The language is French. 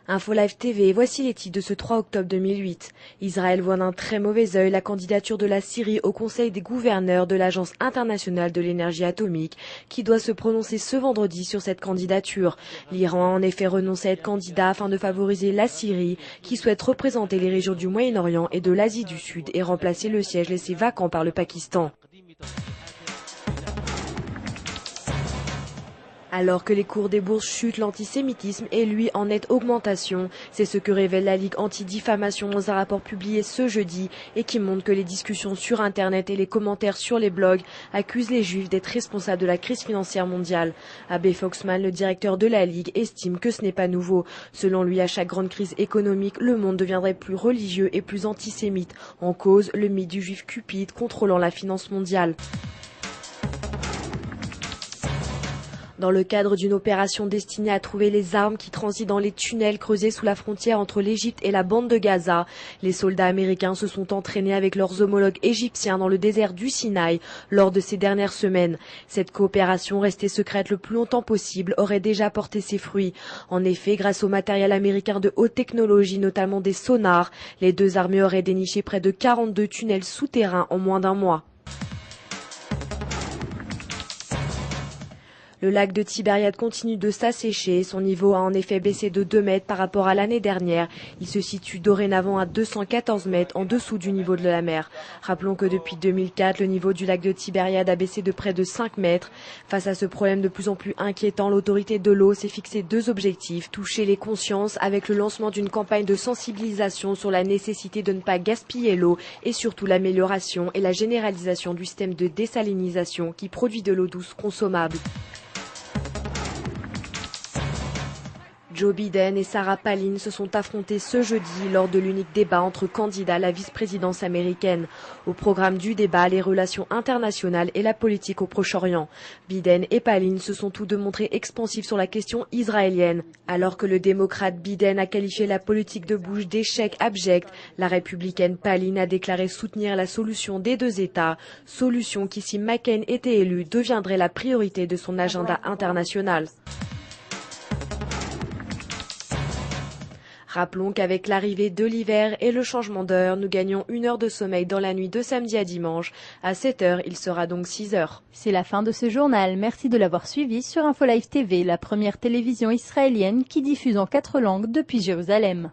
Info Live TV, voici les titres de ce 3 octobre 2008. Israël voit d'un très mauvais œil la candidature de la Syrie au Conseil des gouverneurs de l'Agence internationale de l'énergie atomique, qui doit se prononcer ce vendredi sur cette candidature. L'Iran a en effet renoncé à être candidat afin de favoriser la Syrie, qui souhaite représenter les régions du Moyen-Orient et de l'Asie du Sud et remplacer le siège laissé vacant par le Pakistan. Alors que les cours des bourses chutent, l'antisémitisme est lui en nette augmentation. C'est ce que révèle la Ligue anti-diffamation dans un rapport publié ce jeudi et qui montre que les discussions sur Internet et les commentaires sur les blogs accusent les Juifs d'être responsables de la crise financière mondiale. Abbé Foxman, le directeur de la Ligue, estime que ce n'est pas nouveau. Selon lui, à chaque grande crise économique, le monde deviendrait plus religieux et plus antisémite. En cause, le mythe du juif cupide contrôlant la finance mondiale. Dans le cadre d'une opération destinée à trouver les armes qui transitent dans les tunnels creusés sous la frontière entre l'Égypte et la bande de Gaza, les soldats américains se sont entraînés avec leurs homologues égyptiens dans le désert du Sinaï lors de ces dernières semaines. Cette coopération, restée secrète le plus longtemps possible, aurait déjà porté ses fruits. En effet, grâce au matériel américain de haute technologie, notamment des sonars, les deux armées auraient déniché près de 42 tunnels souterrains en moins d'un mois. Le lac de Tibériade continue de s'assécher. Son niveau a en effet baissé de 2 mètres par rapport à l'année dernière. Il se situe dorénavant à 214 mètres en dessous du niveau de la mer. Rappelons que depuis 2004, le niveau du lac de Tibériade a baissé de près de 5 mètres. Face à ce problème de plus en plus inquiétant, l'autorité de l'eau s'est fixé 2 objectifs. Toucher les consciences avec le lancement d'une campagne de sensibilisation sur la nécessité de ne pas gaspiller l'eau et surtout l'amélioration et la généralisation du système de désalinisation qui produit de l'eau douce consommable. Joe Biden et Sarah Palin se sont affrontés ce jeudi lors de l'unique débat entre candidats à la vice-présidence américaine. Au programme du débat, les relations internationales et la politique au Proche-Orient. Biden et Palin se sont tous deux montrés expansifs sur la question israélienne. Alors que le démocrate Biden a qualifié la politique de Bush d'échec abject, la républicaine Palin a déclaré soutenir la solution des 2 États, solution qui, si McCain était élu, deviendrait la priorité de son agenda international. Rappelons qu'avec l'arrivée de l'hiver et le changement d'heure, nous gagnons 1 heure de sommeil dans la nuit de samedi à dimanche. À 7 heures, il sera donc 6 heures. C'est la fin de ce journal. Merci de l'avoir suivi sur Info Live TV, la première télévision israélienne qui diffuse en 4 langues depuis Jérusalem.